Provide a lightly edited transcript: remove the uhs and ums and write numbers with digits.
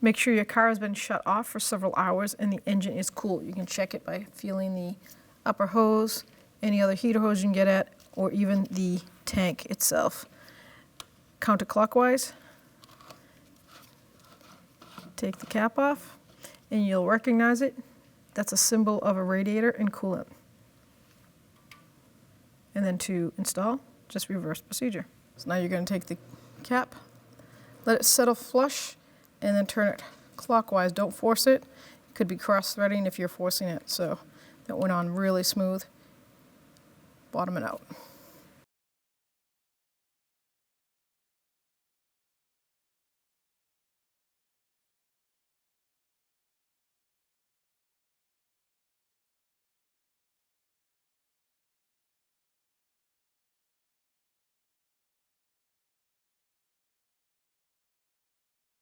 Make sure your car has been shut off for several hours and the engine is cool. You can check it by feeling the upper hose, any other heater hose you can get at, or even the tank itself. Counterclockwise, take the cap off, and you'll recognize it. That's a symbol of a radiator and coolant. And then to install, just reverse procedure. So now you're going to take the cap, let it settle flush, and then turn it clockwise. Don't force it. It could be cross-threading if you're forcing it. So that went on really smooth. Bottom it out.